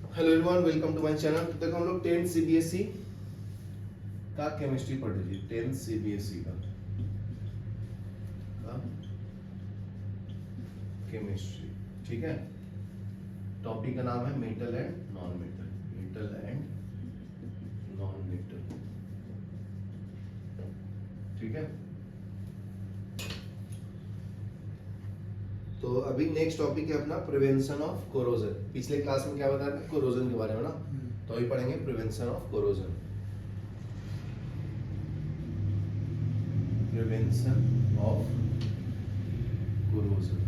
Hello everyone, welcome to my channel. तो तक हम लोग 10th सीबीएसई का केमिस्ट्री पढ़ रहे थे। 10th सीबीएसई का केमिस्ट्री, ठीक है। टॉपिक का नाम है metal and non metal. Metal and non metal, ठीक है। तो अभी नेक्स्ट टॉपिक है अपना प्रिवेंशन ऑफ कोरोजन। पिछले क्लास में क्या बताया था, कोरोजन के बारे में ना। तो अभी पढ़ेंगे prevention of corrosion. Prevention of corrosion.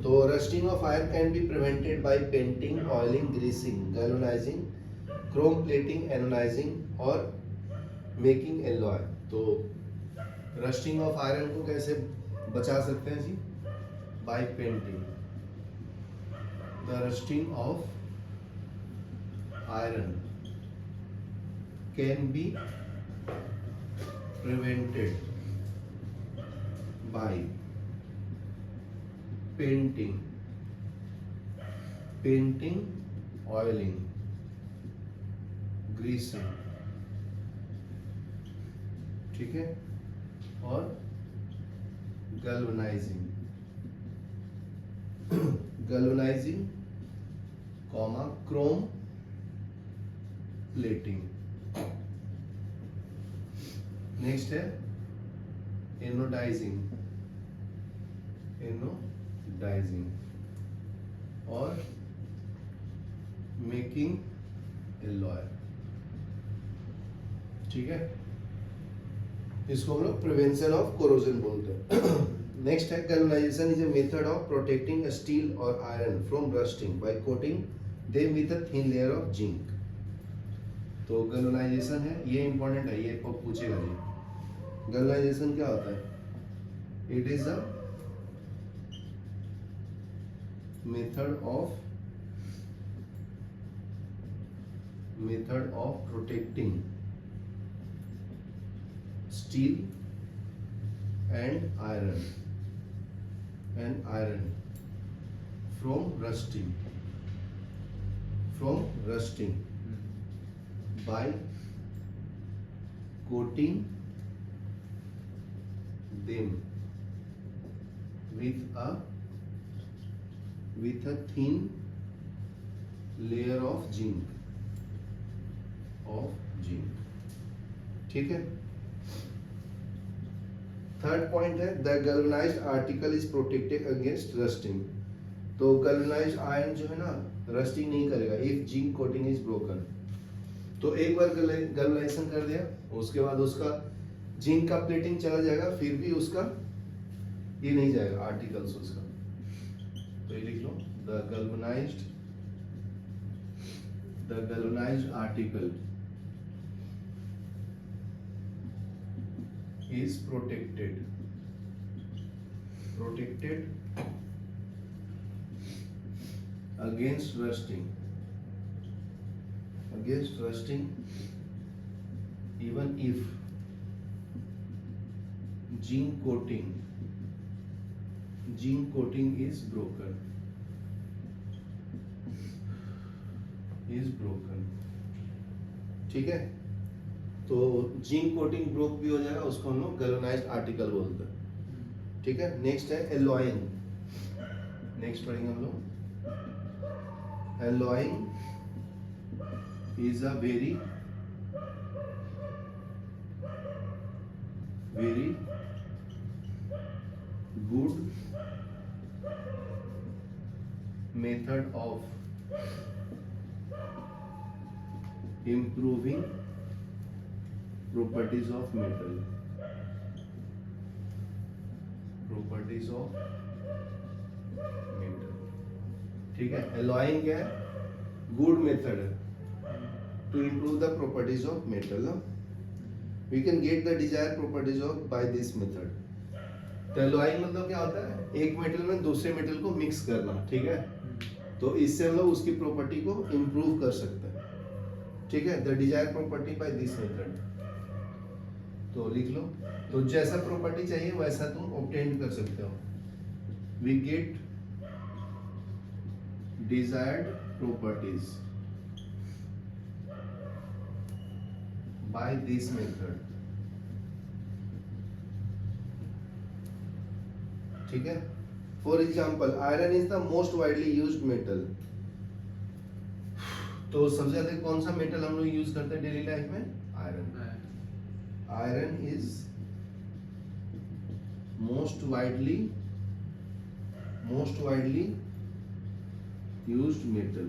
तो rusting of iron can be prevented by painting, oiling, greasing, galvanising, chrome plating, anodising और मेकिंग एलॉय। तो रस्टिंग ऑफ आयरन को कैसे बचा सकते हैं जी? By painting. The rusting of iron can be prevented by painting, oiling, greasing, ठीक है, और galvanising, comma chrome plating. Next है एनोडाइजिंग, और मेकिंग एलॉय, ठीक है। इसको हम लोग प्रिवेंशन ऑफ कोरोजन बोलते हैं। नेक्स्ट है galvanisation is a method of protecting steel और iron from rusting by coating them with a thin layer of zinc. तो गैल्वेनाइजेशन है, ये इंपॉर्टेंट है, ये पूछेगा जी। गैल्वेनाइजेशन क्या होता है? It is a method of protecting steel and iron from rusting by coating them with a thin layer of zinc, ठीक है। थर्ड पॉइंट है the galvanised article is protected against rusting. तो गैल्वेनाइज्ड आयरन जो है ना, rusting नहीं करेगा if zinc coating is broken. तो एक बार गैल्वेनाइजेशन कर दिया, उसके बाद उसका जिंक का प्लेटिंग चला जाएगा, फिर भी उसका ये नहीं जाएगा आर्टिकल्स उसका। तो ये लिख लो, the galvanised article is protected against rusting even if zinc coating is broken, ठीक है। तो जिंक कोटिंग ब्रोक भी हो जाएगा, उसको हम लोग गैल्वेनाइज्ड आर्टिकल बोलते हैं, ठीक है। नेक्स्ट है एलॉइंग। नेक्स्ट पढ़ेंगे हम लोग। Alloying is a very good method of improving properties of metal, ठीक है। एलॉइंग क्या है? गुड मेथड है to improve the properties of metal. We can get the desired properties of by this method. तो alloying मतलब क्या होता है? एक मेटल में दूसरे मेटल को मिक्स करना, ठीक है। तो इससे हम लोग उसकी प्रॉपर्टी को इम्प्रूव कर सकते हैं, ठीक है। The desire property by this method. तो लिख लो, तो जैसा प्रॉपर्टी चाहिए वैसा तुम ऑब्टेन कर सकते हो। We get desired properties by this method. ठीक है. For example iron is the most widely used metal. तो सबसे ज्यादा कौन सा मेटल हम लोग यूज करते हैं डेली लाइफ में? Iron. Iron is most widely used metal.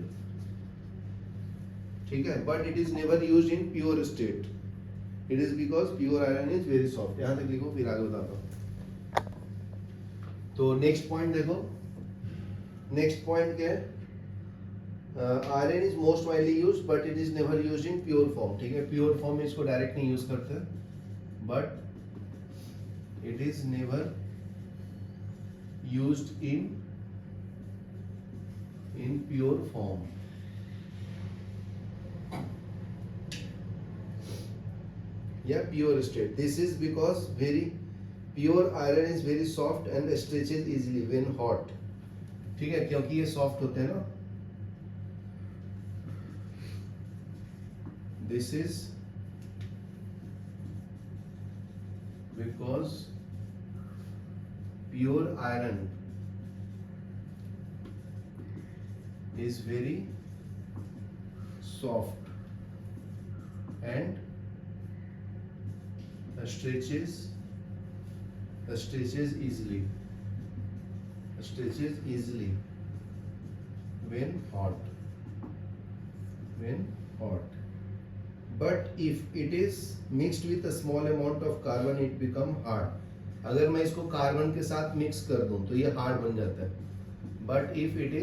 ठीक है. But it is never used in pure state. It is because pure iron is very soft. यहां तक लिखो, फिर आगे बताता हूं. तो नेक्स्ट पॉइंट देखो. नेक्स्ट पॉइंट क्या है? Iron is most widely used but it is never used in pure form. ठीक है. प्योर फॉर्म में इसको डायरेक्ट नहीं यूज करते, but it is never used in pure form. या pure state. This is because very pure iron is very soft and stretches easily when hot. ठीक है. क्योंकि ये सॉफ्ट होते हैं ना. This is because pure iron is very soft and stretches easily when hot. But if it is mixed with a small amount of carbon it become hard. अगर मैं इसको कार्बन के साथ मिक्स कर दूं तो ये हार्ड बन जाता है. But if it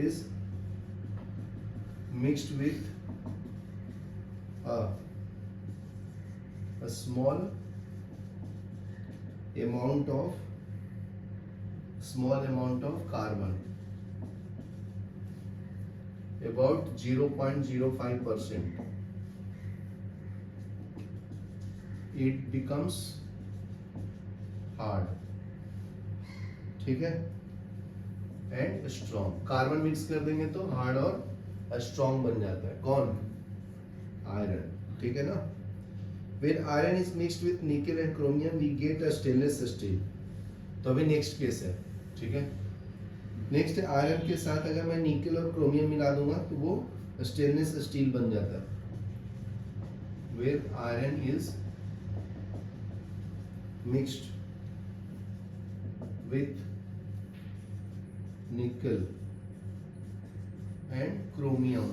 is mixed with a small amount of carbon, about 0.05%, it becomes hard. ठीक है. And strong. कार्बन मिक्स कर देंगे तो हार्ड और स्ट्रॉन्ग बन जाता है. कौन? आयरन. ठीक है ना. When iron is mixed with nickel and chromium we get a stainless steel. तो अभी नेक्स्ट केस है. ठीक है. नेक्स्ट आयरन के साथ अगर मैं निकल और क्रोमियम मिला दूंगा तो वो स्टेनलेस स्टील बन जाता है. Where iron is mixed with nickel and chromium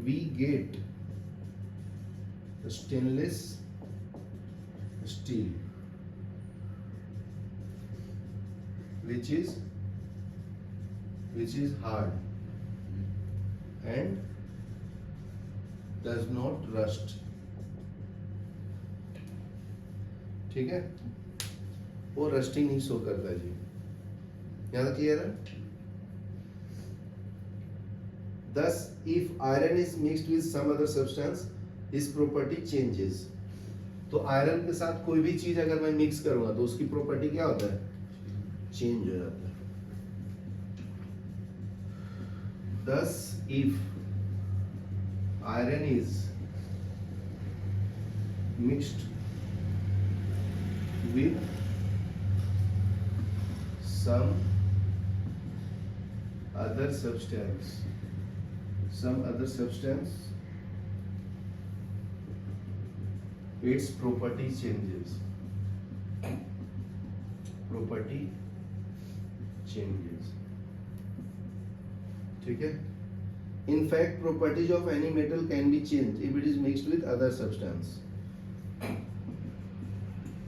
we get stainless steel which is hard and does not rust. ठीक है. वो रस्टिंग नहीं शो करता जी. यहाँ तक क्लियर है. Thus, if iron is mixed with some other substance, its property changes. तो iron के साथ कोई भी चीज अगर मैं मिक्स करूंगा तो उसकी प्रॉपर्टी क्या होता है? चेंज हो जाता है. Thus, if iron is mixed with some other substance its property changes. ठीक है. In fact, properties of any metal can be changed if it is mixed with other substance.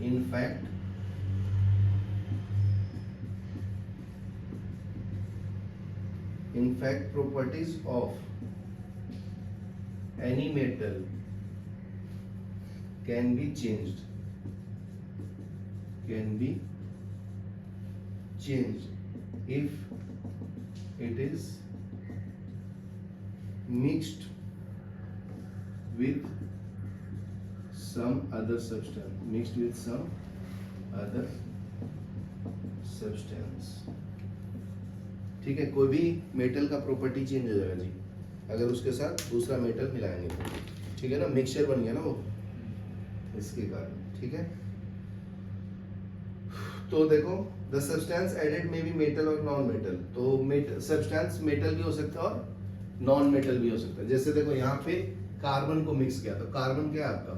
In fact, properties of any metal can be changed if it is mixed with some other substance. Other substance. ठीक है, कोई भी metal का property change हो जाएगा जी अगर उसके साथ दूसरा मेटल मिलाएंगे तो। ठीक है ना, मिक्सचर बन गया ना वो, इसके कारण। ठीक है, तो देखो द सब्सटेंस एडेड में भी मेटल और नॉन मेटल। तो सब्सटेंस मेटल भी हो सकता है और नॉन मेटल भी हो सकता है। जैसे देखो यहाँ पे कार्बन को मिक्स किया, तो कार्बन क्या है आपका,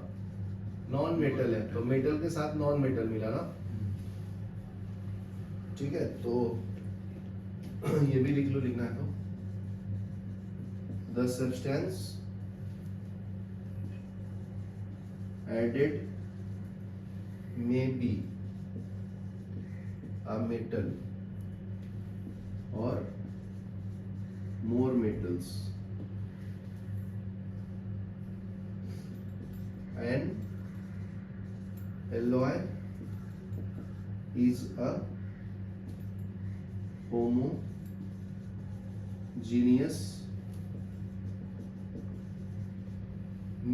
नॉन मेटल है, तो मेटल के साथ नॉन मेटल मिला ना। ठीक है, तो ये भी लिख लो, लिखना है तो द सब्सटेंस एडेड में B a metal or more metals and alloy is a homogeneous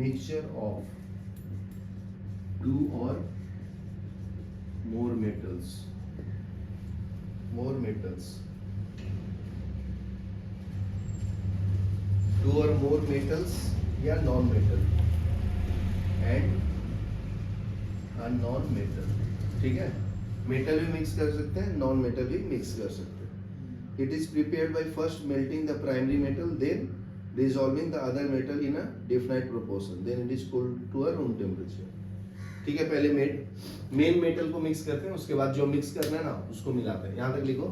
mixture of two or more metals two or more metals या non metal and a non metal. ठीक है, मेटल भी mix कर सकते हैं, non metal भी mix कर सकते हैं। It is prepared by first melting the primary metal, then dissolving the other metal in a definite proportion, then it is cooled to a room temperature। ठीक है, पहले मेन मेटल को mix करते हैं, उसके बाद जो मिक्स करना है ना उसको मिलाते हैं। यहां तक लिखो,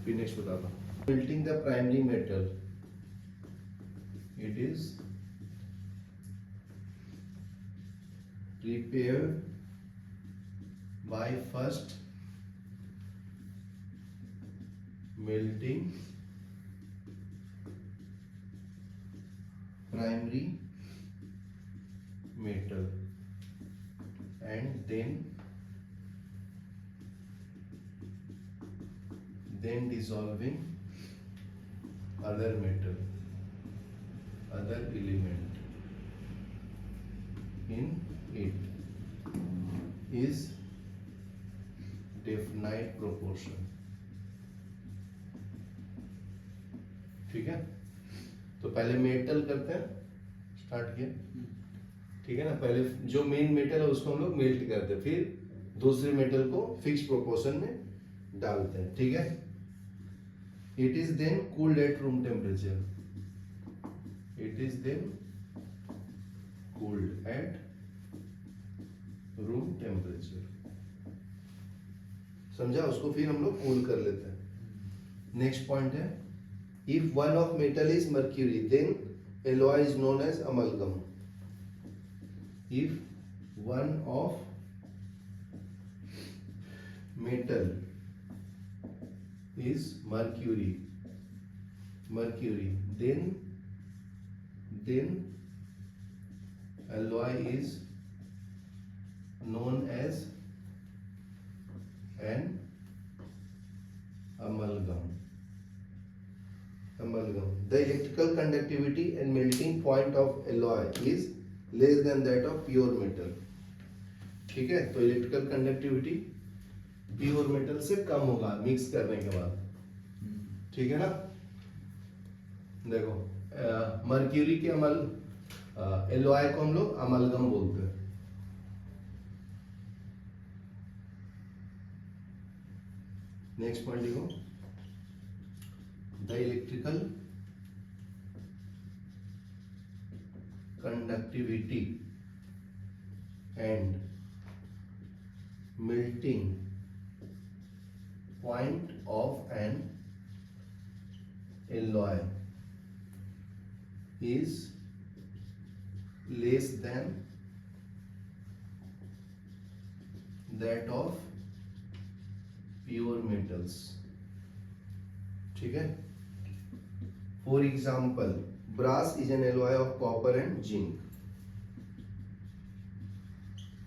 फिर नेक्स्ट बताता हूं। Melting the primary metal, it is prepared by first melting primary metal and then dissolving other element in it is definite proportion। ठीक है, तो पहले मेटल करते हैं, स्टार्ट किया। ठीक है ना, पहले जो मेन मेटल है उसको हम लोग मेल्ट करते हैं, फिर दूसरे मेटल को फिक्स प्रोपोर्शन में डालते हैं। ठीक है, it is then cooled at room temperature, room temperature. समझा, उसको फिर हम लोग कूल कर लेते हैं। नेक्स्ट पॉइंट है, if one of metal is mercury then alloy is known as amalgam. If one of metal is mercury then alloy is known as an amalgam। The electrical conductivity and melting point of alloy is less than that of pure metal। ठीक है, तो electrical conductivity pure metal से कम होगा mix करने के बाद। ठीक है ना, देखो मर्क्यूरी के एलॉय को हम लोग अमलगम बोलते हैं। नेक्स्ट पॉइंट देखो, the electrical conductivity and melting point of an alloy is less than that of pure metals। ठीक है, for example brass is an alloy of copper and zinc।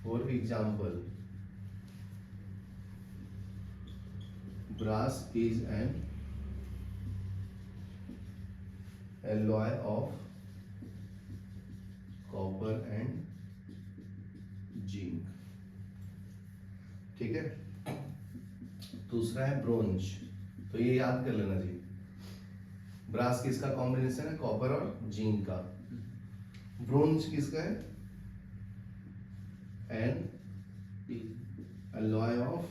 for example brass is an alloy of copper and zinc। ठीक है। दूसरा है bronze, तो ये याद कर लेना जी। ब्रास किसका कॉम्बिनेशन है? कॉपर और जिंक का। ब्रोंज किसका है? एन alloy of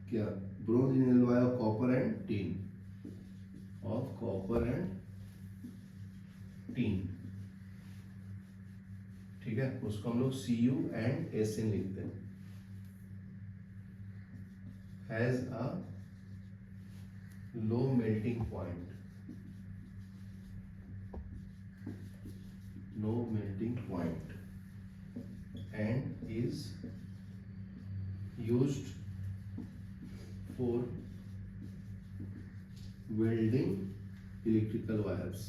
क्या? Bronze in alloy of copper and tin, of copper and tin, ठीक है। उसको हम लोग Cu and Sn लिखते हैं। Has a low melting point, low melting point, and is used for welding electrical wires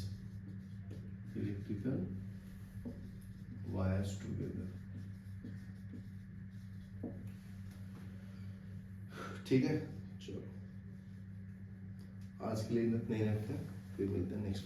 together, ठीक है। चलो आज के लिए इतना ही रखते हैं, फिर मिलते हैं नेक्स्ट।